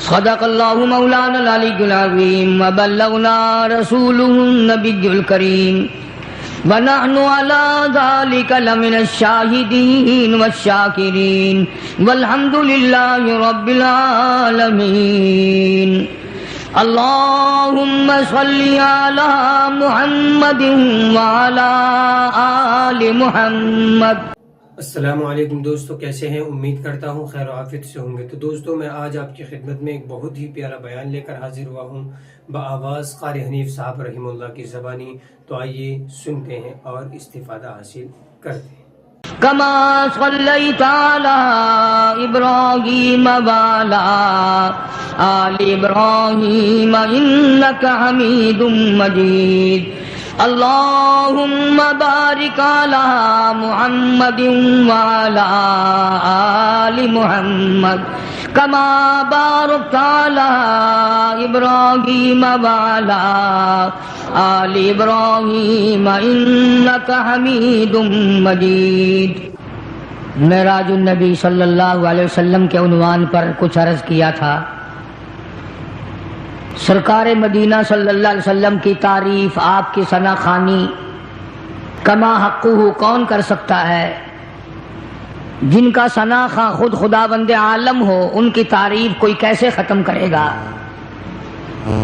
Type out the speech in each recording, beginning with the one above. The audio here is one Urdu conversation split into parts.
صدق اللہ مولانا العلی العظیم وبلغنا رسولہ النبی الکریم ونحن على ذلك لمن الشاہدین والشاکرین والحمد للہ رب العالمین. اللہم صلی علی محمد وعلی آل محمد. السلام علیکم دوستو، کیسے ہیں؟ امید کرتا ہوں خیر و عافیت سے ہوں گے. تو دوستو، میں آج آپ کی خدمت میں ایک بہت ہی پیارا بیان لے کر حاضر ہوا ہوں بآواز قاری حنیف صاحب رحمہ اللہ کی زبانی. تو آئیے سنتے ہیں اور استفادہ حاصل کرتے ہیں. کما صلیت علی ابراہیم وعلی آل ابراہیم انک حمید مجید. اللہم بارک علی محمد وعلی آل محمد کما بارکت علی ابراہیم وعلی آل ابراہیم انک حمید مجید. معراج النبی صلی اللہ علیہ وسلم کے عنوان پر کچھ عرض کیا تھا. سرکار مدینہ صلی اللہ علیہ وسلم کی تعریف، آپ کی ثنا خوانی کما حقہ کون کر سکتا ہے؟ جن کا ثنا خواں خود خداوند عالم ہو، ان کی تعریف کوئی کیسے ختم کرے گا؟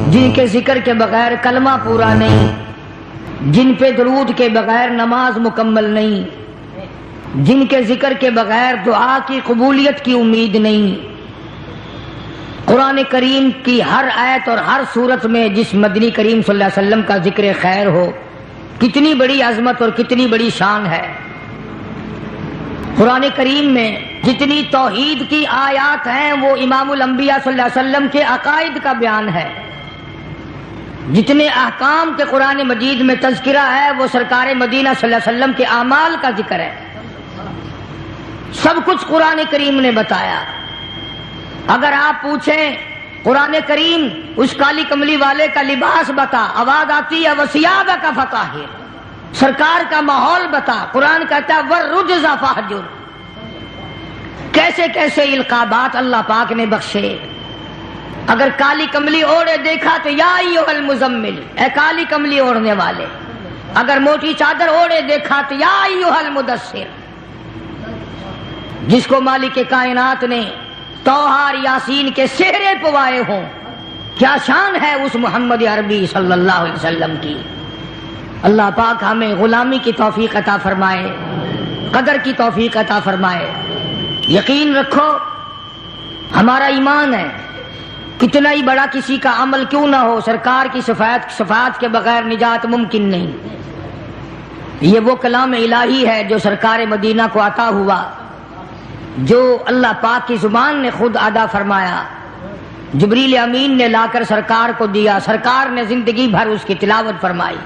جن کے ذکر کے بغیر کلمہ پورا نہیں، جن پہ درود کے بغیر نماز مکمل نہیں، جن کے ذکر کے بغیر دعا کی قبولیت کی امید نہیں. قرآن کریم کی ہر آیت اور ہر صورت میں جس مدنی کریم صلی اللہ علیہ وسلم کا ذکر خیر ہو، کتنی بڑی عظمت اور کتنی بڑی شان ہے. قرآن کریم میں جتنی توحید کی آیات ہیں وہ امام الانبیاء صلی اللہ علیہ وسلم کے عقائد کا بیان ہے. جتنے احکام کے قرآن مجید میں تذکرہ ہے وہ سرکار مدینہ صلی اللہ علیہ وسلم کے اعمال کا ذکر ہے. سب کچھ قرآن کریم نے بتایا. اگر آپ پوچھیں قرآن کریم اس کالی کملی والے کا لباس بتا، آواز آتی ہے وَثِيَابَكَ فَطَهِّرْ، سرکار کا ماحول بتا، قرآن کہتا ہے وَالرُّجْزَ فَاهْجُرْ. کیسے کیسے القابات اللہ پاک نے بخشے. اگر کالی کملی اوڑھے دیکھا تو یا ایھا المزمل، اے کالی کملی اوڑھنے والے. اگر موٹی چادر اوڑھے دیکھا تو یا ایھا المدثر. جس کو مالک کائنات نے توحار یاسین کے سہرے پوائے ہوں، کیا شان ہے اس محمد عربی صلی اللہ علیہ وسلم کی. اللہ پاک ہمیں غلامی کی توفیق عطا فرمائے، قدر کی توفیق عطا فرمائے. یقین رکھو ہمارا ایمان ہے، کتنا ہی بڑا کسی کا عمل کیوں نہ ہو، سرکار کی شفاعت کے بغیر نجات ممکن نہیں. یہ وہ کلام الہی ہے جو سرکار مدینہ کو عطا ہوا، جو اللہ پاک کی زبان نے خود ادا فرمایا، جبریل امین نے لا کر سرکار کو دیا، سرکار نے زندگی بھر اس کی تلاوت فرمائی.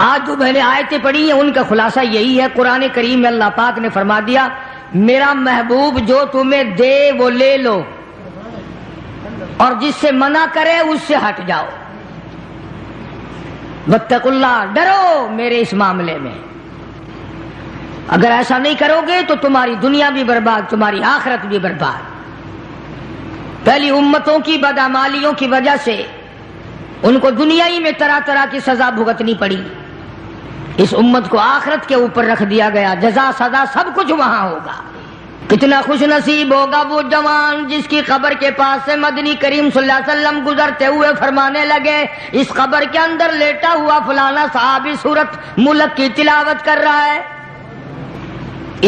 آج جو میں نے آیتیں پڑھی ہیں ان کا خلاصہ یہی ہے. قرآن کریم میں اللہ پاک نے فرما دیا میرا محبوب جو تمہیں دے وہ لے لو، اور جس سے منع کرے اس سے ہٹ جاؤ. واتقوا اللہ، ڈرو میرے اس معاملے میں. اگر ایسا نہیں کرو گے تو تمہاری دنیا بھی برباد، تمہاری آخرت بھی برباد. پہلی امتوں کی بدعمالیوں کی وجہ سے ان کو دنیا ہی میں طرح طرح کی سزا بھگتنی پڑی. اس امت کو آخرت کے اوپر رکھ دیا گیا، جزا سزا سب کچھ وہاں ہوگا. کتنا خوش نصیب ہوگا وہ جوان جس کی قبر کے پاس سے مدنی کریم صلی اللہ علیہ وسلم گزرتے ہوئے فرمانے لگے اس قبر کے اندر لیٹا ہوا فلانا صحابی سورت ملک کی تلاوت کر رہا ہے.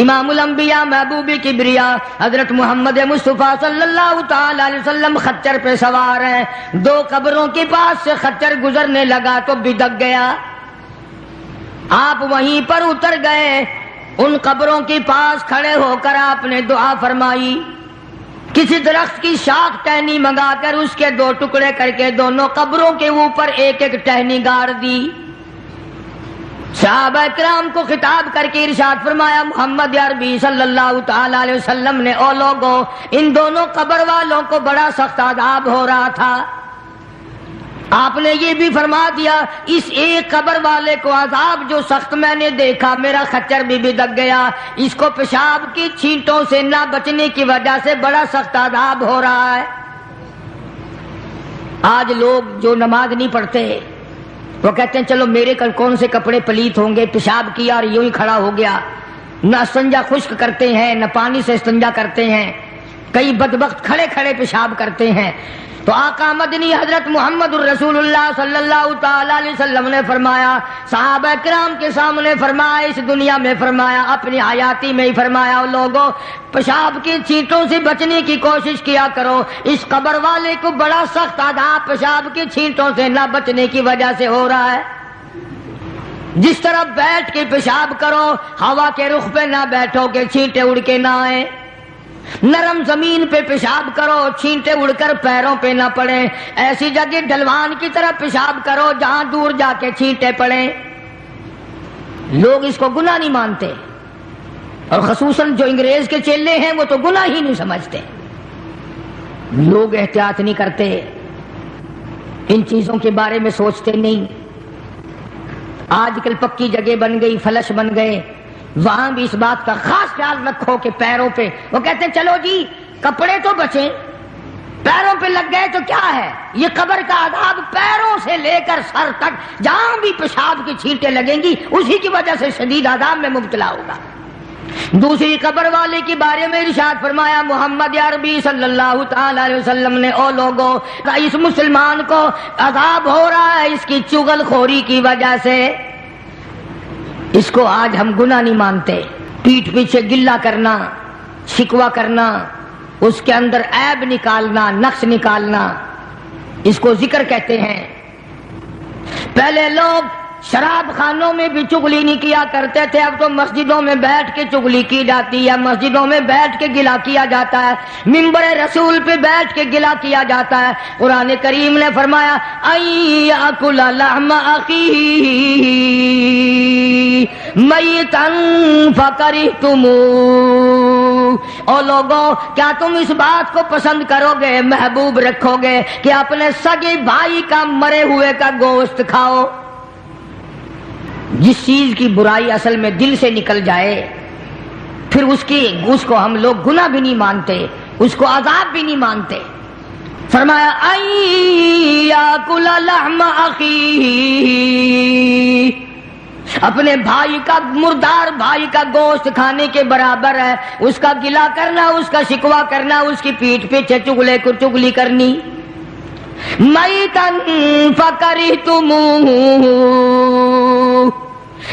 امام الانبیاء محبوب کبریا حضرت محمد مصطفیٰ صلی اللہ تعالی علیہ وسلم خچر پہ سوار ہیں. دو قبروں کے پاس سے خچر گزرنے لگا تو بدک گیا. آپ وہیں پر اتر گئے، ان قبروں کے پاس کھڑے ہو کر آپ نے دعا فرمائی. کسی درخت کی شاخ ٹہنی منگا کر اس کے دو ٹکڑے کر کے دونوں قبروں کے اوپر ایک ایک ٹہنی گاڑ دی. صحابہ کرام کو خطاب کر کے ارشاد فرمایا محمد عربی صلی اللہ تعالی علیہ وسلم نے او لوگوں، ان دونوں قبر والوں کو بڑا سخت عذاب ہو رہا تھا. آپ نے یہ بھی فرما دیا اس ایک قبر والے کو عذاب جو سخت میں نے دیکھا، میرا خچر بھی بدک گیا، اس کو پیشاب کی چھینٹوں سے نہ بچنے کی وجہ سے بڑا سخت عذاب ہو رہا ہے. آج لوگ جو نماز نہیں پڑھتے وہ کہتے ہیں چلو میرے کل کون سے کپڑے پلیت ہوں گے، پیشاب کیا اور یوں ہی کھڑا ہو گیا، نہ استنجا خشک کرتے ہیں نہ پانی سے استنجا کرتے ہیں، کئی بدبخت کھڑے کھڑے پیشاب کرتے ہیں۔ تو آقا مدنی حضرت محمد الرسول اللہ صلی اللہ تعالی علیہ وسلم نے فرمایا، صحابہ کرام کے سامنے فرمایا، اس دنیا میں فرمایا، اپنی حیاتی میں ہی فرمایا، لوگوں پیشاب کی چھینٹوں سے بچنے کی کوشش کیا کرو۔ اس قبر والے کو بڑا سخت عذاب پیشاب کی چھینٹوں سے نہ بچنے کی وجہ سے ہو رہا ہے۔ جس طرح بیٹھ کے پیشاب کرو، ہوا کے رخ پہ نہ بیٹھو کہ چھینٹیں اڑ کے نہ آئیں، نرم زمین پہ پیشاب کرو، چھینٹیں اڑ کر پیروں پہ نہ پڑیں، ایسی جگہ ڈھلوان کی طرح پیشاب کرو جہاں دور جا کے چھینٹیں پڑیں۔ لوگ اس کو گناہ نہیں مانتے، اور خصوصاً جو انگریز کے چیلے ہیں وہ تو گناہ ہی نہیں سمجھتے۔ لوگ احتیاط نہیں کرتے، ان چیزوں کے بارے میں سوچتے نہیں۔ آج کل پکی جگہ بن گئی، فلش بن گئے، وہاں بھی اس بات کا خاص خیال رکھو کہ پیروں پہ، وہ کہتے ہیں چلو جی کپڑے تو بچیں، پیروں پہ لگ گئے تو کیا ہے، یہ قبر کا عذاب پیروں سے لے کر سر تک جہاں بھی پیشاب کی چھینٹیں لگیں گی اسی کی وجہ سے شدید عذاب میں مبتلا ہوگا۔ دوسری قبر والے کے بارے میں ارشاد فرمایا محمد عربی صلی اللہ تعالی علیہ وسلم نے، او لوگوں اس مسلمان کو عذاب ہو رہا ہے اس کی چغل خوری کی وجہ سے۔ اس کو آج ہم گناہ نہیں مانتے، پیٹھ پیچھے گلہ کرنا، شکوہ کرنا، اس کے اندر عیب نکالنا، نقص نکالنا، اس کو ذکر کہتے ہیں۔ پہلے لوگ شراب خانوں میں بھی چغلی نہیں کیا کرتے تھے، اب تو مسجدوں میں بیٹھ کے چغلی کی جاتی ہے، مسجدوں میں بیٹھ کے گلہ کیا جاتا ہے، منبر رسول پہ بیٹھ کے گلہ کیا جاتا ہے۔ قرآن کریم نے فرمایا ایاکل لحم اخیہ میتا فکرہتموہ، او لوگوں کیا تم اس بات کو پسند کرو گے، محبوب رکھو گے کہ اپنے سگے بھائی کا مرے ہوئے کا گوشت کھاؤ؟ جس چیز کی برائی اصل میں دل سے نکل جائے پھر اس کو ہم لوگ گناہ بھی نہیں مانتے، اس کو عذاب بھی نہیں مانتے۔ فرمایا ایاکل لحم اخیہ، اپنے بھائی کا، مردار بھائی کا گوشت کھانے کے برابر ہے، اس کا گلہ کرنا، اس کا شکوہ کرنا، اس کی پیٹھ پیچھے چغلی کرنی۔ میتا فکرہتموہ،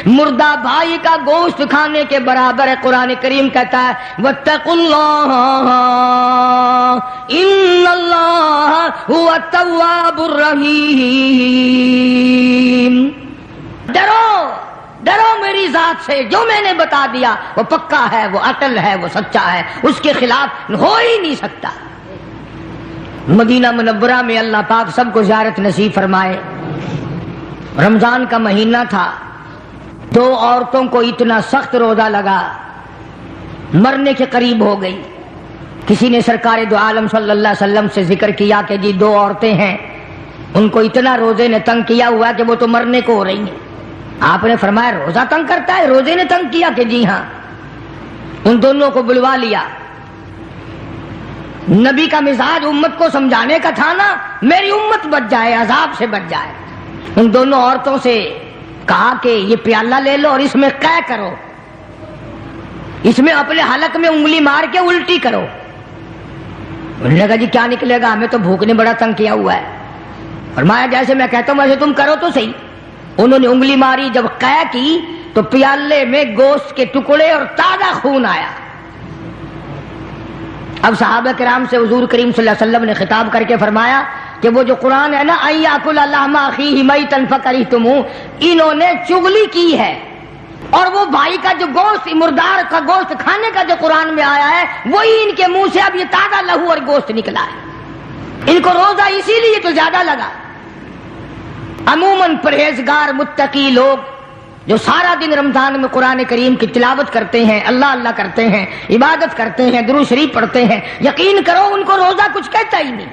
مردہ بھائی کا گوشت کھانے کے برابر ہے۔ قرآن کریم کہتا ہے واتقوا اللہ ان اللہ هو التواب الرحیم، ڈرو میری ذات سے، جو میں نے بتا دیا وہ پکا ہے، وہ اٹل ہے، وہ سچا ہے، اس کے خلاف ہو ہی نہیں سکتا۔ مدینہ منورہ میں اللہ پاک سب کو زیارت نصیب فرمائے۔ رمضان کا مہینہ تھا، دو عورتوں کو اتنا سخت روزہ لگا، مرنے کے قریب ہو گئی۔ کسی نے سرکار دو عالم صلی اللہ علیہ وسلم سے ذکر کیا کہ جی دو عورتیں ہیں، ان کو اتنا روزے نے تنگ کیا ہوا کہ وہ تو مرنے کو ہو رہی ہیں۔ آپ نے فرمایا روزہ تنگ کرتا ہے؟ روزے نے تنگ کیا؟ کہ جی ہاں۔ ان دونوں کو بلوا لیا۔ نبی کا مزاج امت کو سمجھانے کا تھا نا، میری امت بچ جائے، عذاب سے بچ جائے۔ ان دونوں عورتوں سے کہا کہ یہ پیالہ لے لو اور اس میں قے کرو، اس میں اپنے حلق میں انگلی مار کے الٹی کرو۔ انہوں نے کہا جی کیا نکلے گا، ہمیں تو بھوک نے بڑا تنگ کیا ہوا ہے۔ فرمایا جیسے میں کہتا ہوں ویسے تم کرو تو صحیح۔ انہوں نے انگلی ماری، جب قے کی تو پیالے میں گوشت کے ٹکڑے اور تازہ خون آیا۔ اب صحابہ کرام سے حضور کریم صلی اللہ علیہ وسلم نے خطاب کر کے فرمایا کہ وہ جو قرآن ہے نا ایاکل لحم اخیہ میتا فکرہتموہ، انہوں نے چغلی کی ہے، اور وہ بھائی کا جو گوشت، مردار کا گوشت کھانے کا جو قرآن میں آیا ہے وہی ان کے منہ سے اب یہ تازہ لہو اور گوشت نکلا ہے۔ ان کو روزہ اسی لیے تو زیادہ لگا۔ عموماً پرہیزگار متقی لوگ جو سارا دن رمضان میں قرآن کریم کی تلاوت کرتے ہیں، اللہ اللہ کرتے ہیں، عبادت کرتے ہیں، درود شریف پڑھتے ہیں، یقین کرو ان کو روزہ کچھ کہتا ہی نہیں۔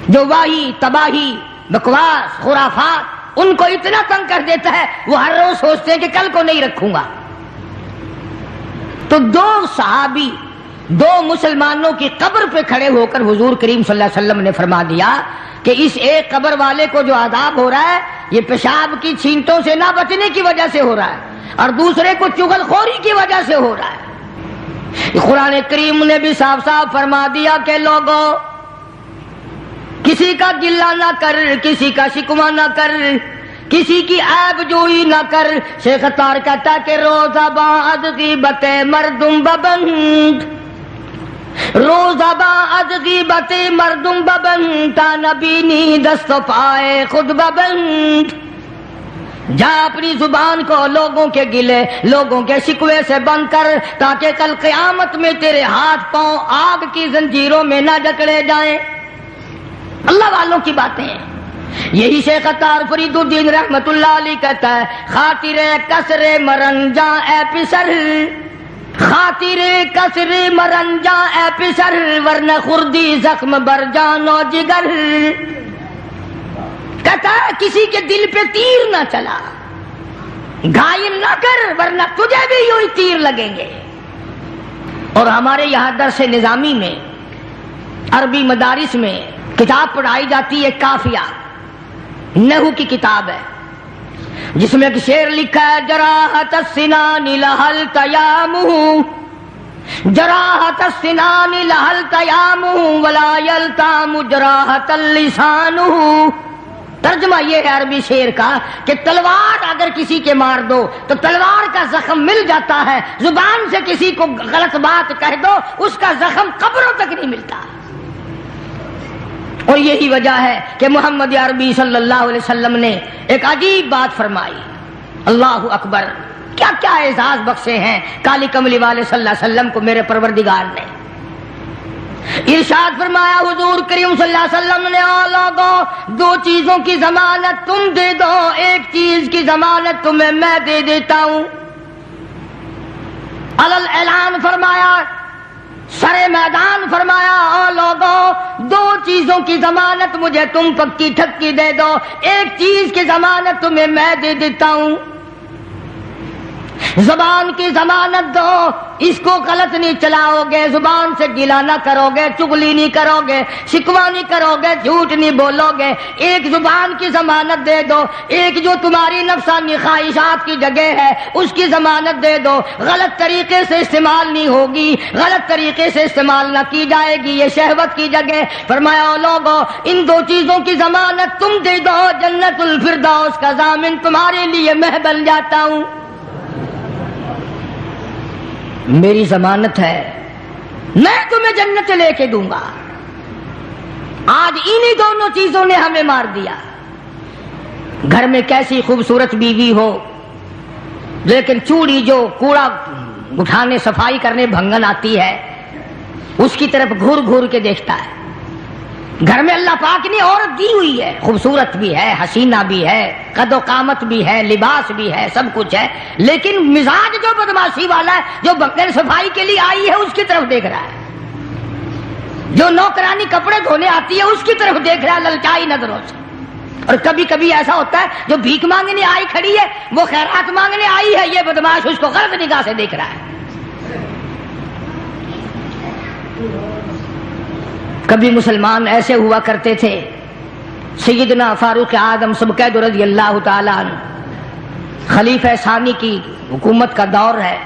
جو واہی تباہی بکواس خرافات ان کو اتنا تنگ کر دیتا ہے وہ ہر روز سوچتے ہیں کہ کل کو نہیں رکھوں گا۔ تو دو صحابی دو مسلمانوں کی قبر پہ کھڑے ہو کر حضور کریم صلی اللہ علیہ وسلم نے فرما دیا کہ اس ایک قبر والے کو جو عذاب ہو رہا ہے یہ پیشاب کی چھینٹوں سے نہ بچنے کی وجہ سے ہو رہا ہے اور دوسرے کو چغل خوری کی وجہ سے ہو رہا ہے۔ قرآن کریم نے بھی صاف صاف فرما دیا کہ لوگوں کسی کا گلہ نہ کر، کسی کا شکوہ نہ کر، کسی کی عیب جوئی نہ کر۔ شیخ اتار کہتا ہے کہ روزہ بعد غیبت مردم ببند، روزہ بعد غیبت مردم ببند، تا نبینی دست و پائے خود ببند۔ جا اپنی زبان کو لوگوں کے گلے، لوگوں کے شکوے سے بند کر، تاکہ کل قیامت میں تیرے ہاتھ پاؤں آگ کی زنجیروں میں نہ جکڑے جائیں۔ اللہ والوں کی باتیں ہیں۔ یہی شیخ اتار فرید الدین رحمت اللہ علیہ کہتا ہے خاطر کسر مرنجاں اے پسر، خاطر کسر مرنجاں اے پسر، ورنہ خردی زخم بر جان و جگر۔ کہتا ہے کسی کے دل پہ تیر نہ چلا، گھائل نہ کر، ورنہ تجھے بھی یوں ہی تیر لگیں گے۔ اور ہمارے یہاں درس نظامی میں عربی مدارس میں کتاب پڑھائی جاتی ہے کافیہ، نحو کی کتاب ہے، جس میں ایک شعر لکھا ہے جراحت السنان لہل تیامہ، جراحت السنان لہل تیامہ ولا یلتام جراحت اللسانہ۔ ترجمہ یہ ہے عربی شعر کا کہ تلوار اگر کسی کے مار دو تو تلوار کا زخم مل جاتا ہے، زبان سے کسی کو غلط بات کہہ دو اس کا زخم قبروں تک نہیں ملتا۔ اور یہی وجہ ہے کہ محمد عربی صلی اللہ علیہ وسلم نے ایک عجیب بات فرمائی، اللہ اکبر، کیا کیا اعزاز بخشے ہیں کالی کملی والے صلی اللہ علیہ وسلم کو میرے پروردگار نے۔ ارشاد فرمایا حضور کریم صلی اللہ علیہ وسلم نے لوگوں دو چیزوں کی ضمانت تم دے دو، ایک چیز کی ضمانت تمہیں میں دے دیتا ہوں۔ علل اعلان فرمایا، سرے میدان فرمایا، او لوگوں دو چیزوں کی ضمانت مجھے تم پکی ٹھکی دے دو، ایک چیز کی ضمانت تمہیں میں دے دیتا ہوں۔ زبان کی ضمانت دو، اس کو غلط نہیں چلاؤ گے، زبان سے گلا نہ کرو گے، چغلی نہیں کرو گے، شکوہ نہیں کرو گے، جھوٹ نہیں بولو گے، ایک زبان کی ضمانت دے دو۔ ایک جو تمہاری نفسانی خواہشات کی جگہ ہے اس کی ضمانت دے دو، غلط طریقے سے استعمال نہیں ہوگی، غلط طریقے سے استعمال نہ کی جائے گی، یہ شہوت کی جگہ۔ فرمایا او لوگو ان دو چیزوں کی ضمانت تم دے دو، جنت الفردوس کا ضامن تمہارے لیے میں بن جاتا ہوں۔ میری ضمانت ہے میں تمہیں جنت لے کے دوں گا۔ آج انہی دونوں چیزوں نے ہمیں مار دیا۔ گھر میں کیسی خوبصورت بیوی ہو لیکن چوڑی جو کوڑا اٹھانے صفائی کرنے بھنگن آتی ہے اس کی طرف گھور گھور کے دیکھتا ہے۔ گھر میں اللہ پاک نے عورت دی ہوئی ہے، خوبصورت بھی ہے، حسینہ بھی ہے، قد و قامت بھی ہے، لباس بھی ہے، سب کچھ ہے، لیکن مزاج جو بدماشی والا ہے، جو بغیر صفائی کے لیے آئی ہے اس کی طرف دیکھ رہا ہے، جو نوکرانی کپڑے دھونے آتی ہے اس کی طرف دیکھ رہا ہے للچائی نظروں سے۔ اور کبھی کبھی ایسا ہوتا ہے جو بھیک مانگنے آئی کھڑی ہے وہ خیرات مانگنے آئی ہے، یہ بدماش اس کو غلط نگاہ سے دیکھ رہا ہے۔ کبھی مسلمان ایسے ہوا کرتے تھے۔ سیدنا فاروق اعظم سبقید رضی اللہ تعالیٰ عنہ، خلیفہ ثانی کی حکومت کا دور ہے۔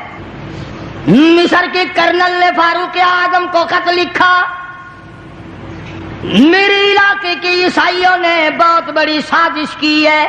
مصر کے کرنل نے فاروق اعظم کو خط لکھا، میرے علاقے کے عیسائیوں نے بہت بڑی سازش کی ہے،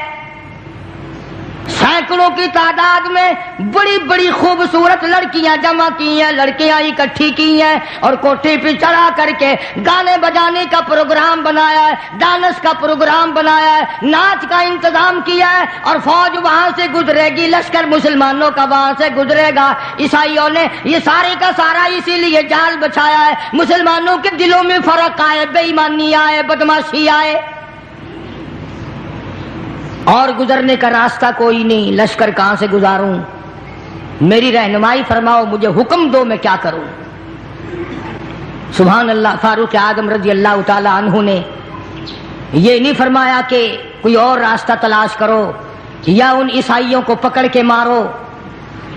سینکڑوں کی تعداد میں بڑی بڑی خوبصورت لڑکیاں جمع کی ہیں، لڑکیاں اکٹھی کی ہیں اور کوٹھی پہ چڑھا کر کے گانے بجانے کا پروگرام بنایا ہے، ڈانس کا پروگرام بنایا ہے، ناچ کا انتظام کیا ہے، اور فوج وہاں سے گزرے گی، لشکر مسلمانوں کا وہاں سے گزرے گا۔ عیسائیوں نے یہ سارے کا سارا اسی لیے جال بچایا ہے، مسلمانوں کے دلوں میں فرق آئے، بے ایمانی آئے، بدماشی آئے، اور گزرنے کا راستہ کوئی نہیں، لشکر کہاں سے گزاروں، میری رہنمائی فرماؤ، مجھے حکم دو میں کیا کروں۔ سبحان اللہ، فاروق اعظم رضی اللہ تعالی عنہ نے یہ نہیں فرمایا کہ کوئی اور راستہ تلاش کرو، یا ان عیسائیوں کو پکڑ کے مارو،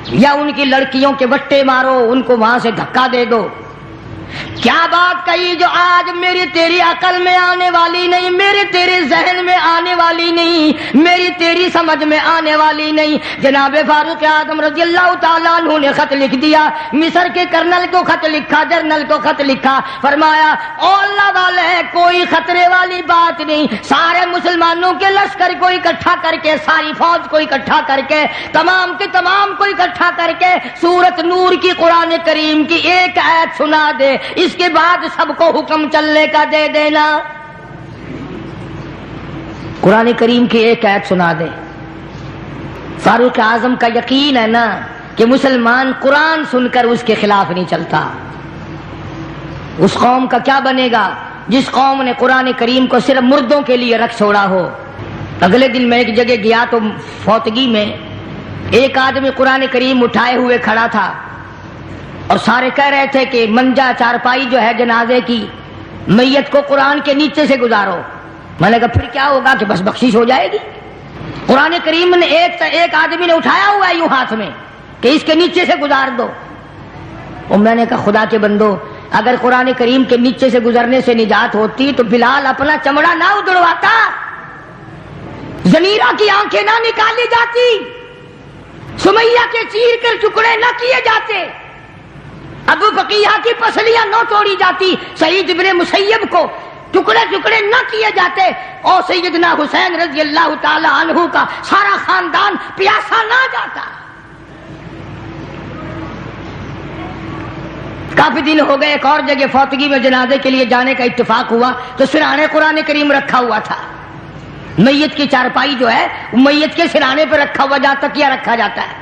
یا ان کی لڑکیوں کے وٹے مارو، ان کو وہاں سے دھکا دے دو۔ کیا بات کہی جو آج میری تیری عقل میں آنے والی نہیں، میرے تیرے ذہن میں آنے والی نہیں، میری تیری سمجھ میں آنے والی نہیں۔ جناب فاروق اعظم رضی اللہ تعالیٰ عنہ نے خط لکھ دیا، مصر کے کرنل کو خط لکھا، جنرل کو خط لکھا، فرمایا او اللہ والے کوئی خطرے والی بات نہیں، سارے مسلمانوں کے لشکر کو اکٹھا کر کے، ساری فوج کو اکٹھا کر کے، تمام کے تمام کو اکٹھا کر کے سورۃ نور کی قرآن کریم کی ایک آیت سنا دے، اس کے بعد سب کو حکم چلنے کا دے دینا۔ قرآن کریم کی ایک آیت سنا دے۔ فاروق اعظم کا یقین ہے نا کہ مسلمان قرآن سن کر اس کے خلاف نہیں چلتا۔ اس قوم کا کیا بنے گا جس قوم نے قرآن کریم کو صرف مردوں کے لیے رکھ چھوڑا ہو۔ اگلے دن میں ایک جگہ گیا تو فوتگی میں ایک آدمی قرآن کریم اٹھائے ہوئے کھڑا تھا اور سارے کہہ رہے تھے کہ منجا چارپائی جو ہے جنازے کی، میت کو قرآن کے نیچے سے گزارو۔ میں نے کہا پھر کیا ہوگا کہ بس بخشش ہو جائے گی؟ قرآن کریم نے ایک آدمی نے اٹھایا ہوا ہے یوں ہاتھ میں کہ اس کے نیچے سے گزار دو۔ اور میں نے کہا خدا کے بندو، اگر قرآن کریم کے نیچے سے گزرنے سے نجات ہوتی تو بلال اپنا چمڑا نہ ادڑواتا، زنیرہ کی آنکھیں نہ نکالی جاتی، سمیہ کے چیر کر ٹکڑے نہ کیے جاتے، ابو بقیہ کی پسلیاں نہ توڑی جاتی، سعید ابن مسیب کو ٹکڑے ٹکڑے نہ کیے جاتے، اور سیدنا حسین رضی اللہ تعالی عنہ کا سارا خاندان پیاسا نہ جاتا۔ کافی دن ہو گئے، ایک اور جگہ فوتگی میں جنازے کے لیے جانے کا اتفاق ہوا تو سرانے قرآن کریم رکھا ہوا تھا۔ میت کی چارپائی جو ہے میت کے سرانے پہ رکھا ہوا، جہاں تکیہ رکھا جاتا ہے،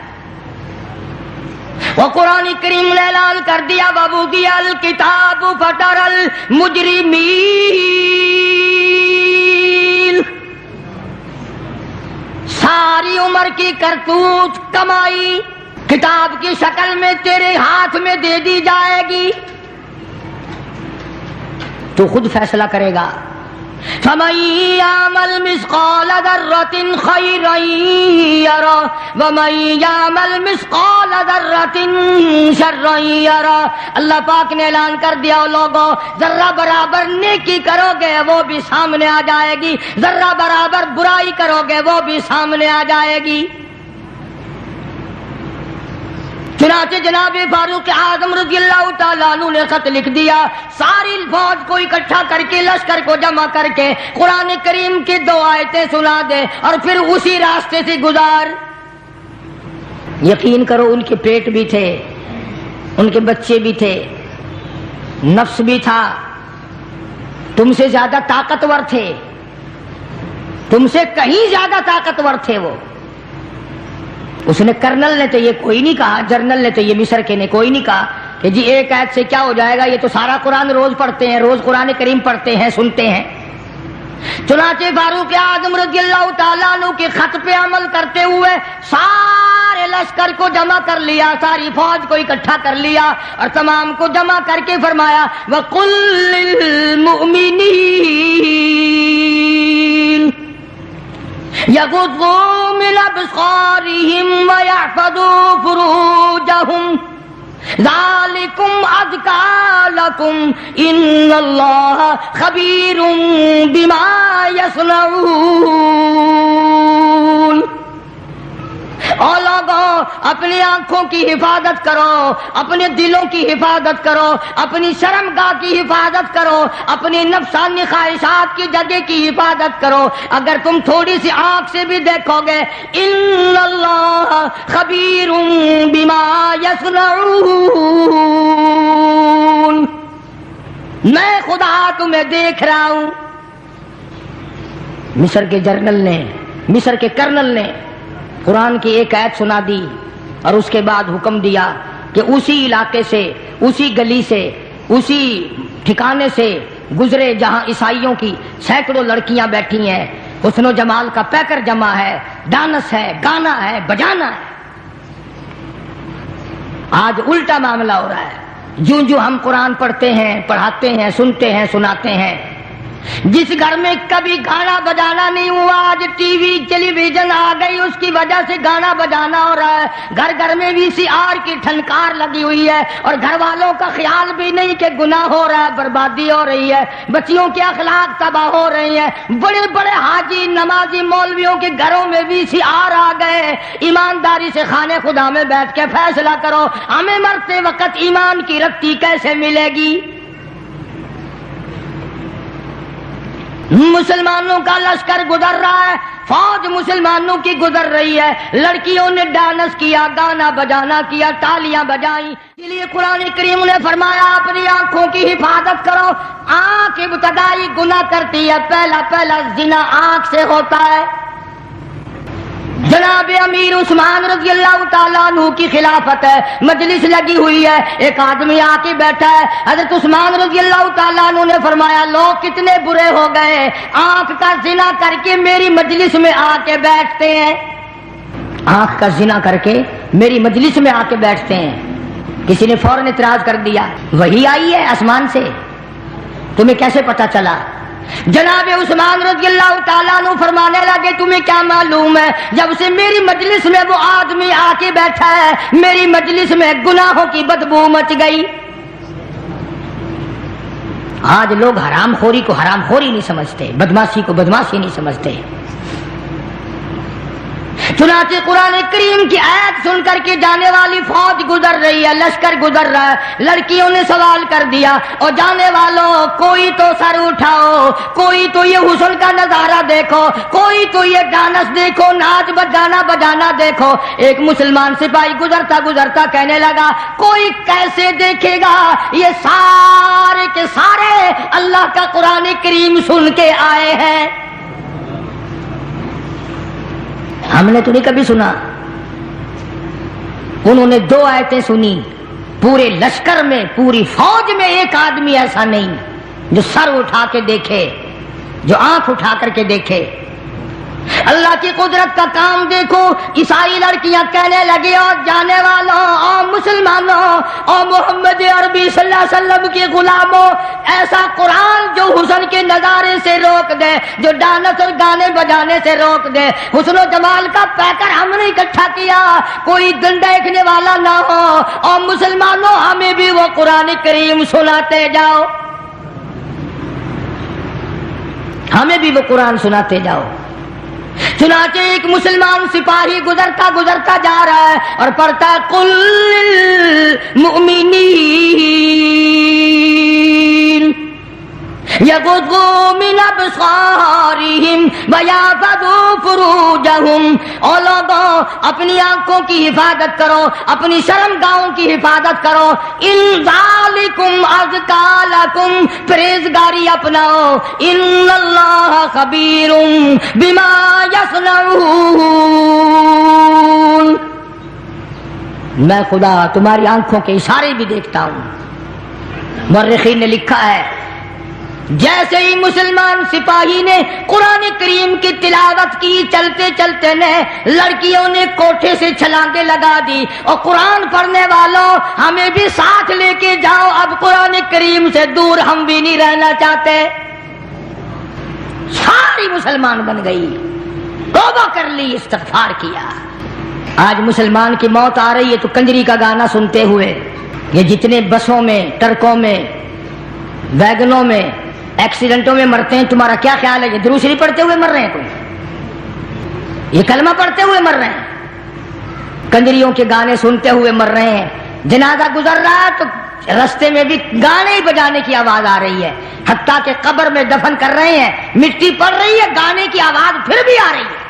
وہ قرآن کریم نے اعلان کر دیا وَوُضِعَ الْكِتَابُ فَتَرَى الْمُجْرِمِينَ، ساری عمر کی کرتوت کمائی کتاب کی شکل میں تیرے ہاتھ میں دے دی جائے گی، تو خود فیصلہ کرے گا۔ فَمَن يَعْمَلْ مِثْقَالَ ذَرَّةٍ خَيْرًا يَرَهُ وَمَن يَعْمَلْ مِثْقَالَ ذَرَّةٍ شَرًّا يَرَهُ۔ اللہ پاک نے اعلان کر دیا لوگوں، ذرہ برابر نیکی کرو گے وہ بھی سامنے آ جائے گی، ذرہ برابر برائی کرو گے وہ بھی سامنے آ جائے گی۔ چنانچہ جناب فاروق اعظم رضی اللہ تعالیٰ عنہ نے خط لکھ دیا، ساری فوج کو اکٹھا کر کے، لشکر کو جمع کر کے قرآن کریم کی 2 آیتیں سنا دے اور پھر اسی راستے سے گزار۔ یقین کرو ان کے پیٹ بھی تھے، ان کے بچے بھی تھے، نفس بھی تھا، تم سے زیادہ طاقتور تھے، تم سے کہیں زیادہ طاقتور تھے وہ۔ اس نے کرنل نے تو یہ کوئی نہیں کہا، جنرل نے تو یہ مصر کے نے کوئی نہیں کہا کہ جی ایک آیت سے کیا ہو جائے گا، یہ تو سارا قرآن روز پڑھتے ہیں، روز قرآن کریم پڑھتے ہیں، سنتے ہیں۔ چنانچہ فاروق اعظم رضی اللہ تعالیٰ عنہ کے خط پہ عمل کرتے ہوئے سارے لشکر کو جمع کر لیا، ساری فوج کو اکٹھا کر لیا اور تمام کو جمع کر کے فرمایا وَقُلْ لِلْمُؤْمِنِينَ يَغُضُّوا مِنْ أَبْصَارِهِمْ وَيَحْفَظُوا فُرُوجَهُمْ ذَلِكُمْ أَزْكَىٰ لَكُمْ إِنَّ اللَّهَ خَبِيرٌ بِمَا يَصْنَعُونَ۔ اور لوگوں اپنی آنکھوں کی حفاظت کرو، اپنے دلوں کی حفاظت کرو، اپنی شرمگاہ کی حفاظت کرو، اپنی نفسانی خواہشات کی جگہ کی حفاظت کرو۔ اگر تم تھوڑی سی آنکھ سے بھی دیکھو گے ان اللہ خبیر بما یصنعون، میں خدا تمہیں دیکھ رہا ہوں۔ مصر کے جنرل نے، مصر کے کرنل نے قرآن کی ایک آیت سنا دی اور اس کے بعد حکم دیا کہ اسی علاقے سے، اسی گلی سے، اسی ٹھکانے سے گزرے جہاں عیسائیوں کی سینکڑوں لڑکیاں بیٹھی ہیں، حسن و جمال کا پیکر جمع ہے، ڈانس ہے، گانا ہے، بجانا ہے۔ آج الٹا معاملہ ہو رہا ہے، جو ہم قرآن پڑھتے ہیں، پڑھاتے ہیں، سنتے ہیں، سناتے ہیں، جس گھر میں کبھی گانا بجانا نہیں ہوا، آج ٹی وی ٹیلی ویژن آ گئی، اس کی وجہ سے گانا بجانا ہو رہا ہے۔ گھر گھر میں وی سی آر کی ٹھنکار لگی ہوئی ہے، اور گھر والوں کا خیال بھی نہیں کہ گناہ ہو رہا ہے، بربادی ہو رہی ہے، بچیوں کے اخلاق تباہ ہو رہے ہیں۔ بڑے بڑے حاجی نمازی مولویوں کے گھروں میں وی سی آر آ گئے۔ ایمانداری سے خانے خدا میں بیٹھ کے فیصلہ کرو، ہمیں مرتے وقت ایمان کی رتی کیسے ملے گی؟ مسلمانوں کا لشکر گزر رہا ہے، فوج مسلمانوں کی گزر رہی ہے، لڑکیوں نے ڈانس کیا، گانا بجانا کیا، تالیاں بجائیں۔ اس لیے قرآن کریم نے فرمایا اپنی آنکھوں کی حفاظت کرو۔ آنکھ ابتدائی گناہ کرتی ہے، پہلا زنا آنکھ سے ہوتا ہے۔ جناب امیر عثمان رضی اللہ تعالیٰ عنہ کی خلافت ہے، مجلس لگی ہوئی ہے، ایک آدمی آ کے بیٹھا ہے۔ حضرت عثمان رضی اللہ تعالیٰ عنہ نے فرمایا لوگ کتنے برے ہو گئے، آنکھ کا زنا کر کے میری مجلس میں آ کے بیٹھتے ہیں، آنکھ کا زنا کر کے میری مجلس میں آ کے بیٹھتے ہیں۔ کسی نے فوراً اعتراض کر دیا وہی آئی ہے آسمان سے، تمہیں کیسے پتا چلا؟ جناب عثمان رضی اللہ تعالیٰ عنہ فرمانے لگے تمہیں کیا معلوم ہے، جب سے میری مجلس میں وہ آدمی آ کے بیٹھا ہے میری مجلس میں گناہوں کی بدبو مچ گئی۔ آج لوگ حرام خوری کو حرام خوری نہیں سمجھتے، بدماشی کو بدماشی نہیں سمجھتے۔ چنانچہ قرآن کریم کی آیت سن کر کے جانے والی فوج گزر رہی ہے، لشکر گزر رہا ہے۔ لڑکیوں نے سوال کر دیا اور جانے والوں کوئی تو سر اٹھاؤ، کوئی تو یہ حسن کا نظارہ دیکھو، کوئی تو یہ ڈانس دیکھو، ناچ بجانا دیکھو۔ ایک مسلمان سپاہی گزرتا گزرتا کہنے لگا کوئی کیسے دیکھے گا، یہ سارے کے سارے اللہ کا قرآن کریم سن کے آئے ہیں، ہم نے تو نہیں کبھی سنا۔ انہوں نے 2 آیتیں سنی، پورے لشکر میں پوری فوج میں ایک آدمی ایسا نہیں جو سر اٹھا کے دیکھے، جو آنکھ اٹھا کر کے دیکھے۔ اللہ کی قدرت کا کام دیکھو، عیسائی لڑکیاں کہنے لگی اور جانے والوں اور مسلمانوں اور محمد عربی صلی اللہ علیہ وسلم کے غلاموں، ایسا قرآن جو حسن کے نظارے سے روک دے، جو ڈانس اور گانے بجانے سے روک دے، حسن و جمال کا پیکر ہم نے اکٹھا کیا، کوئی دن دیکھنے والا نہ ہو، اور مسلمانوں ہمیں بھی وہ قرآن کریم سناتے جاؤ، ہمیں بھی وہ قرآن سناتے جاؤ۔ چنانچہ ایک مسلمان سپاہی گزرتا گزرتا جا رہا ہے اور پڑھتا ہے قل للمؤمنین یغضوا من ابصارہم ویحفظوا فروجہم، اور لوگوں اپنی آنکھوں کی حفاظت کرو، اپنی شرمگاہوں کی حفاظت کرو، ان ذالکم ازکی لکم، پرہیزگاری اپناؤ، ان اللہ خبیر بما یصنعون، میں خدا تمہاری آنکھوں کے اشارے بھی دیکھتا ہوں۔ مورخین نے لکھا ہے جیسے ہی مسلمان سپاہی نے قرآن کریم کی تلاوت کی، چلتے چلتے نے لڑکیوں نے کوٹھے سے چھلانگیں لگا دی، اور قرآن پڑھنے والوں ہمیں بھی ساتھ لے کے جاؤ، اب قرآن کریم سے دور ہم بھی نہیں رہنا چاہتے۔ ساری مسلمان بن گئی، توبہ کر لی، استغفار کیا۔ آج مسلمان کی موت آ رہی ہے تو کنجری کا گانا سنتے ہوئے، یہ جتنے بسوں میں، ٹرکوں میں، ویگنوں میں ایکسیڈنٹوں میں مرتے ہیں، تمہارا کیا خیال ہے؟ یہ درود شریف پڑھتے ہوئے مر رہے ہیں، کوئی یہ کلمہ پڑھتے ہوئے مر رہے ہیں، کنجریوں کے گانے سنتے ہوئے مر رہے ہیں۔ جنازہ گزر رہا ہے تو رستے میں بھی گانے بجانے کی آواز آ رہی ہے، حتیٰ کہ قبر میں دفن کر رہے ہیں، مٹی پڑ رہی ہے، گانے کی آواز پھر بھی آ رہی ہے۔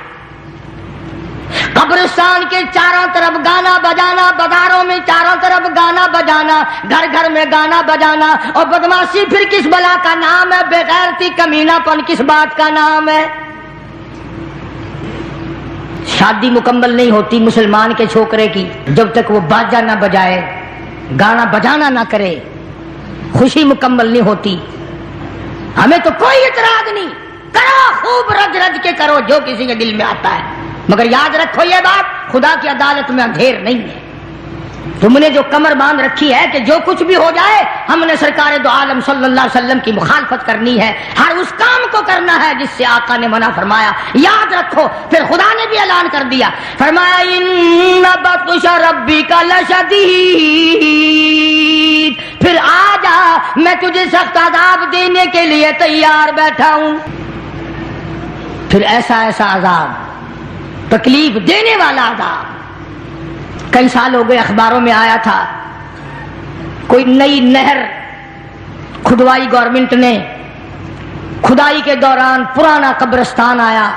قبرستان کے چاروں طرف گانا بجانا، بازاروں میں چاروں طرف گانا بجانا، گھر گھر میں گانا بجانا، اور بدماشی پھر کس بلا کا نام ہے؟ بے غیرتی، کمینہ پن کس بات کا نام ہے؟ شادی مکمل نہیں ہوتی مسلمان کے چھوکرے کی جب تک وہ باجا نہ بجائے، گانا بجانا نہ کرے، خوشی مکمل نہیں ہوتی۔ ہمیں تو کوئی اعتراض نہیں، کرو خوب رج رج کے کرو جو کسی کے دل میں آتا ہے، مگر یاد رکھو یہ بات، خدا کی عدالت میں اندھیر نہیں ہے۔ تم نے جو کمر باندھ رکھی ہے کہ جو کچھ بھی ہو جائے ہم نے سرکار دو عالم صلی اللہ علیہ وسلم کی مخالفت کرنی ہے، ہر اس کام کو کرنا ہے جس سے آقا نے منع فرمایا، یاد رکھو۔ پھر خدا نے بھی اعلان کر دیا، فرمایا ان بطش ربک لشدید، پھر آ جا میں تجھے سخت عذاب دینے کے لیے تیار بیٹھا ہوں۔ پھر ایسا عذاب، تکلیف دینے والا عذاب۔ کئی سال ہو گئے اخباروں میں آیا تھا، کوئی نئی نہر کھدوائی گورنمنٹ نے، کھدائی کے دوران پرانا قبرستان آیا،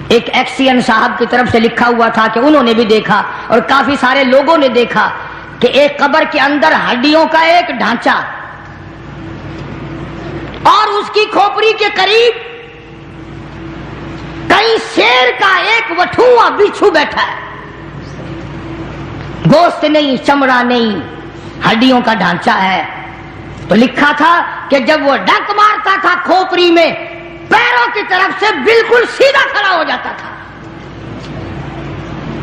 ایک ایکسین صاحب کی طرف سے لکھا ہوا تھا کہ انہوں نے بھی دیکھا اور کافی سارے لوگوں نے دیکھا کہ ایک قبر کے اندر ہڈیوں کا ایک ڈھانچہ اور اس کی کھوپڑی کے قریب کئی شیر کا ایک وٹھواں بچھو بیٹھا ہے، گوشت نہیں، چمڑا نہیں، ہڈیوں کا ڈھانچہ ہے۔ تو لکھا تھا کہ جب وہ ڈنک مارتا تھا کھوپڑی میں، پیروں کی طرف سے بالکل سیدھا کھڑا ہو جاتا تھا۔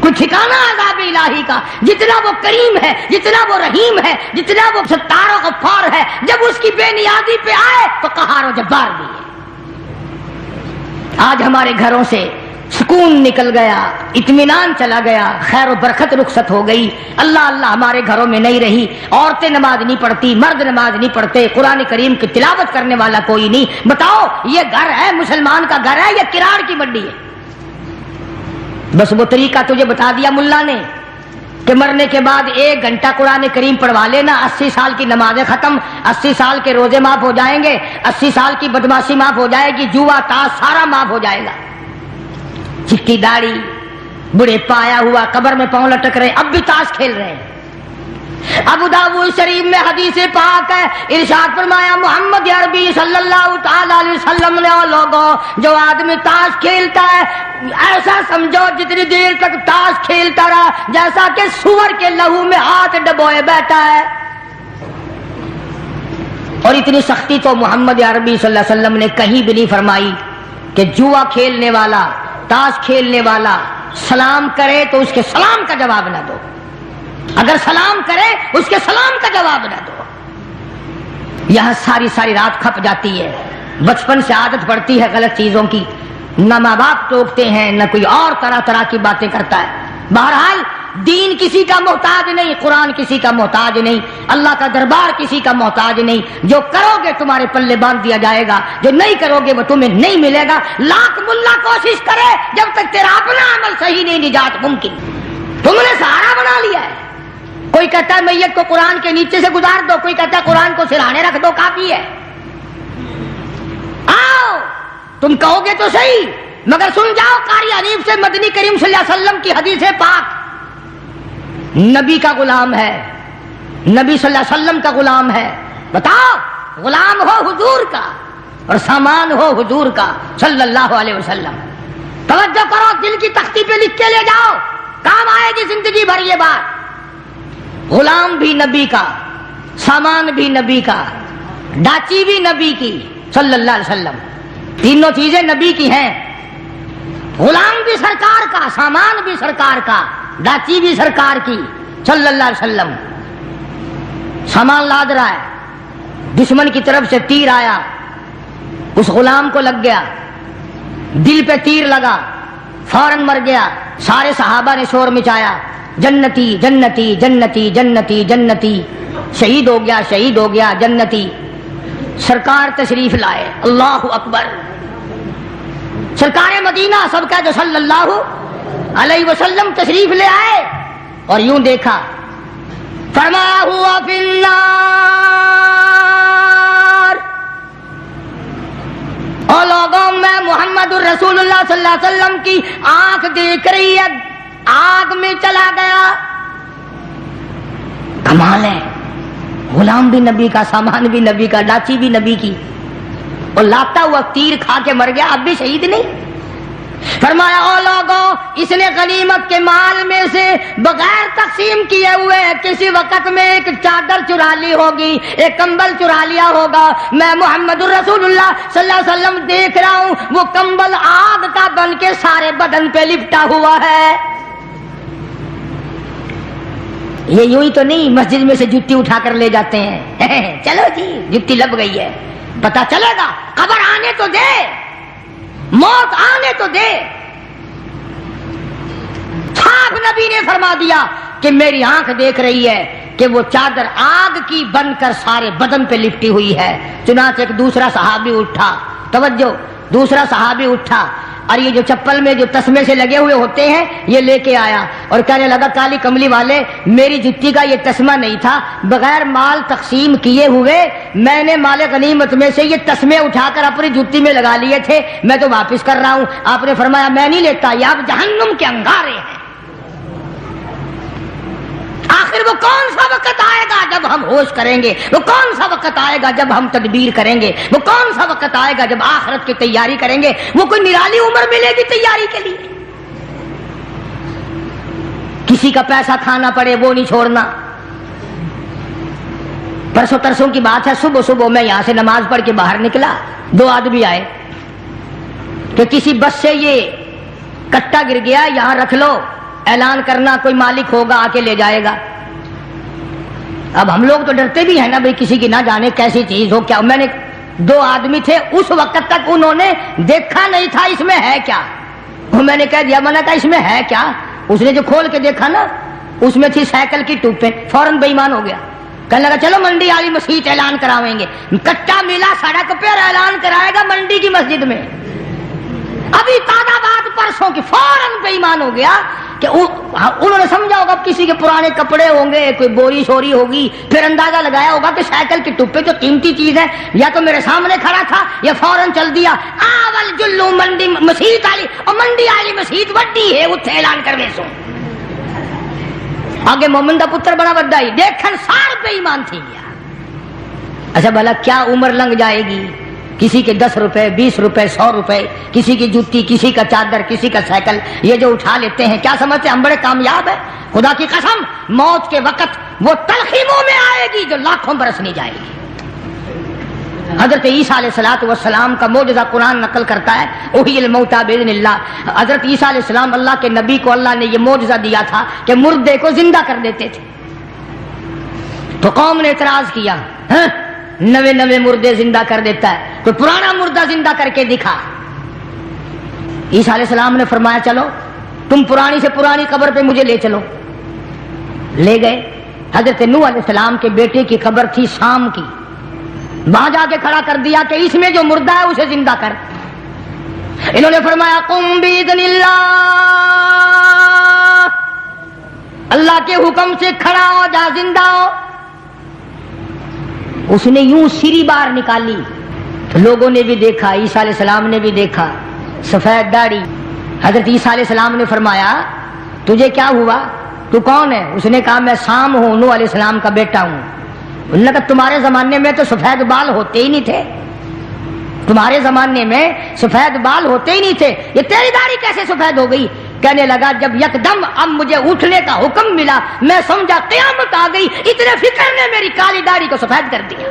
کوئی ٹھکانہ عذاب الہی کا، جتنا وہ کریم ہے، جتنا وہ رحیم ہے، جتنا وہ ستار و غفار ہے، جب اس کی بے نیازی پہ آئے تو قہار و جبار بھی ہے۔ آج ہمارے گھروں سے سکون نکل گیا، اطمینان چلا گیا، خیر و برکت رخصت ہو گئی، اللہ اللہ ہمارے گھروں میں نہیں رہی۔ عورتیں نماز نہیں پڑھتی، مرد نماز نہیں پڑھتے، قرآن کریم کی تلاوت کرنے والا کوئی نہیں۔ بتاؤ یہ گھر ہے مسلمان کا گھر ہے یا کراڑ کی منڈی ہے؟ بس وہ طریقہ تجھے بتا دیا ملا نے کہ مرنے کے بعد 1 گھنٹہ قرآن کریم پڑھوا لینا، 80 سال کی نمازیں ختم، 80 سال کے روزے معاف ہو جائیں گے، 80 سال کی بدماشی معاف ہو جائے گی، جوا تاش سارا معاف ہو جائے گا۔ چٹی داڑھی، بڑے پایا ہوا، قبر میں پاؤں لٹک رہے، اب بھی تاش کھیل رہے ہیں۔ ابو داؤد شریف میں حدیث پاک ہے، ارشاد فرمایا محمد عربی صلی اللہ تعالی علیہ وسلم نے، لوگوں جو آدمی تاش کھیلتا ہے ایسا سمجھو جتنی دیر تک تاش کھیلتا رہا جیسا کہ سور کے لہو میں ہاتھ ڈبوئے بیٹھا ہے۔ اور اتنی سختی تو محمد عربی صلی اللہ علیہ وسلم نے کہیں بھی نہیں فرمائی کہ جوا کھیلنے والا، تاش کھیلنے والا سلام کرے تو اس کے سلام کا جواب نہ دو، اگر سلام کرے اس کے سلام کا جواب نہ دو۔ یہاں ساری رات کھپ جاتی ہے، بچپن سے عادت پڑتی ہے غلط چیزوں کی، نہ ماں باپ ٹوکتے ہیں، نہ کوئی اور طرح کی باتیں کرتا ہے۔ بہرحال دین کسی کا محتاج نہیں، قرآن کسی کا محتاج نہیں، اللہ کا دربار کسی کا محتاج نہیں۔ جو کرو گے تمہارے پلے باندھ دیا جائے گا، جو نہیں کرو گے وہ تمہیں نہیں ملے گا۔ لاکھ ملا کوشش کرے، جب تک تیرا اپنا عمل صحیح نہیں نجات ممکن۔ تم نے سہارا بنا لیا ہے، کوئی کہتا ہے میت کو قرآن کے نیچے سے گزار دو، کوئی کہتا ہے قرآن کو سرہانے رکھ دو کافی ہے۔ آؤ تم کہو گے تو صحیح، مگر سن جاؤ قاری حنیف سے مدنی کریم صلی اللہ علیہ وسلم کی حدیث پاک۔ نبی کا غلام ہے، نبی صلی اللہ علیہ وسلم کا غلام ہے۔ بتاؤ، غلام ہو حضور کا اور سامان ہو حضور کا صلی اللہ علیہ وسلم۔ توجہ کرو، دل کی تختی پہ لکھ کے لے جاؤ، کام آئے گی زندگی بھر یہ بات۔ غلام بھی نبی کا، سامان بھی نبی کا، ڈاچی بھی نبی کی صلی اللہ علیہ وسلم، تینوں چیزیں نبی کی ہیں۔ غلام بھی سرکار کا، سامان بھی سرکار کا، ڈاچی بھی سرکار کی صلی اللہ علیہ وسلم۔ سامان لاد رہا ہے، دشمن کی طرف سے تیر آیا، اس غلام کو لگ گیا، دل پہ تیر لگا، فوراً مر گیا۔ سارے صحابہ نے شور مچایا، جنتی جنتی جنتی جنتی جنتی، شہید ہو گیا شہید ہو گیا جنتی۔ سرکار تشریف لائے، اللہ اکبر، سرکار مدینہ سب کا جو صلی اللہ علیہ وسلم تشریف لے آئے اور یوں دیکھا، فرمایا ہوا فی النار، اور لوگوں میں محمد الرسول اللہ صلی اللہ علیہ وسلم کی آنکھ دیکھ رہی ہے، آگ میں چلا گیا۔ کمال ہے، غلام بھی نبی کا، سامان بھی نبی کا، ڈاچی بھی نبی کی، اور لاتا ہوا تیر کھا کے مر گیا، اب بھی شہید نہیں۔ فرمایا او لوگوں، اس نے غنیمت کے مال میں سے بغیر تقسیم کیے ہوئے کسی وقت میں ایک چادر چرا لی ہوگی، ایک کمبل چرا لیا ہوگا، میں محمد الرسول اللہ صلی اللہ علیہ وسلم دیکھ رہا ہوں، وہ کمبل آگ کا بن کے سارے بدن پہ لپٹا ہوا ہے۔ یہ یوں ہی تو نہیں مسجد میں سے جوتی اٹھا کر لے جاتے ہیں چلو جی جوتی لگ گئی ہے، پتا چلے گا، قبر آنے تو دے، موت آنے تو دے۔ صاحب نبی نے فرما دیا کہ میری آنکھ دیکھ رہی ہے کہ وہ چادر آگ کی بن کر سارے بدن پہ لپٹی ہوئی ہے۔ چنانچہ ایک دوسرا صحابی اٹھا، توجہ، دوسرا صحابی اٹھا اور یہ جو چپل میں جو تسمے سے لگے ہوئے ہوتے ہیں یہ لے کے آیا اور کہنے لگا کالی کملی والے میری جتی کا یہ تسمہ نہیں تھا، بغیر مال تقسیم کیے ہوئے میں نے مال غنیمت میں سے یہ تسمے اٹھا کر اپنی جتی میں لگا لیے تھے، میں تو واپس کر رہا ہوں۔ آپ نے فرمایا میں نہیں لیتا، یہ آپ جہنم کے انگارے ہیں۔ آخر وہ کون سا وقت آئے گا جب ہم ہوش کریں گے، وہ کون سا وقت آئے گا جب ہم تدبیر کریں گے، وہ کون سا وقت آئے گا جب آخرت کی تیاری کریں گے؟ وہ کوئی نرالی عمر ملے گی تیاری کے لیے؟ کسی کا پیسہ کھانا پڑے وہ نہیں چھوڑنا۔ پرسوں ترسوں کی بات ہے، صبح صبح میں یہاں سے نماز پڑھ کے باہر نکلا، دو آدمی آئے کہ کسی بس سے یہ کٹا گر گیا، یہاں رکھ لو، اعلان کرنا، کوئی مالک ہوگا آ کے لے جائے گا۔ اب ہم لوگ تو ڈرتے بھی ہیں نا بھئی کسی کی نہ جانے کیسی چیز ہو کیا۔ میں نے دو آدمی تھے، اس وقت تک انہوں نے دیکھا نہیں تھا اس میں ہے کیا، میں نے کہہ دیا، میں نے کہا اس میں ہے کیا؟ اس نے جو کھول کے دیکھا نا اس میں تھی سائیکل کی ٹوپیں، فوراً بے ایمان ہو گیا، کہنے لگا چلو منڈی والی مسجد اعلان کراویں گے۔ کٹا ملا سڑک پہ اور اعلان کرائے گا منڈی کی مسجد میں۔ ابھی تازہ بات پرسوں کی، فوراً بے ایمان ہو گیا کہ انہوں نے سمجھا ہوگا کسی کے پرانے کپڑے ہوں گے، کوئی بوری شوری ہوگی، پھر اندازہ لگایا ہوگا کہ سائیکل کی ٹوپے تو قیمتی چیز ہے، یا تو میرے سامنے کھڑا تھا یا فوراً چل دیا۔ آول جلو منڈی مسجد والی اور منڈی والی مسجد وڈی ہے، اتنے اعلان کروے سو آگے مومن دا پتر بڑا بڑا ہی دیکھن سار بے ایمان تھی گیا۔ اچھا بھلا کیا عمر لنگ جائے گی؟ کسی کے 10 روپے 20 روپے 100 روپے، کسی کی جوتی، کسی کا چادر، کسی کا سائیکل، یہ جو اٹھا لیتے ہیں کیا سمجھتے ہیں ہم بڑے کامیاب ہیں؟ خدا کی قسم موت کے وقت وہ تلخی منہ میں آئے گی جو لاکھوں برس نہیں جائے گی۔ حضرت عیسیٰ علیہ الصلوۃ والسلام کا معجزہ قرآن نقل کرتا ہے، احیی الموتیٰ باذن اللہ۔ حضرت عیسیٰ علیہ السلام اللہ کے نبی کو اللہ نے یہ معجزہ دیا تھا کہ مردے کو زندہ کر دیتے تھے۔ تو قوم نے اعتراض کیا، نوے نوے مردے زندہ کر دیتا ہے، تو پرانا مردہ زندہ کر کے دکھا۔ عیسیٰ علیہ السلام نے فرمایا چلو تم پرانی سے پرانی قبر پہ مجھے لے چلو۔ لے گئے، حضرت نوح علیہ السلام کے بیٹے کی قبر تھی شام کی، وہاں جا کے کھڑا کر دیا کہ اس میں جو مردہ ہے اسے زندہ کر۔ انہوں نے فرمایا قم باذن اللہ، اللہ کے حکم سے کھڑا ہو جا، زندہ ہو۔ اس نے یوں سری بار نکالی تو لوگوں نے بھی دیکھا، عیسیٰ علیہ السلام نے بھی دیکھا، سفید داڑھی۔ حضرت عیسیٰ علیہ السلام نے فرمایا تجھے کیا ہوا، تو کون ہے؟ اس نے کہا میں سام ہوں، نوح علیہ السلام کا بیٹا ہوں۔ انہوں نے کہا تمہارے زمانے میں تو سفید بال ہوتے ہی نہیں تھے، تمہارے زمانے میں سفید بال ہوتے ہی نہیں تھے، یہ تیری داڑھی کیسے سفید ہو گئی؟ کہنے لگا جب یکدم اب مجھے اٹھنے کا حکم ملا میں سمجھا قیامت آ گئی، اتنے فکر نے میری کالی داڑھی کو سفید کر دیا۔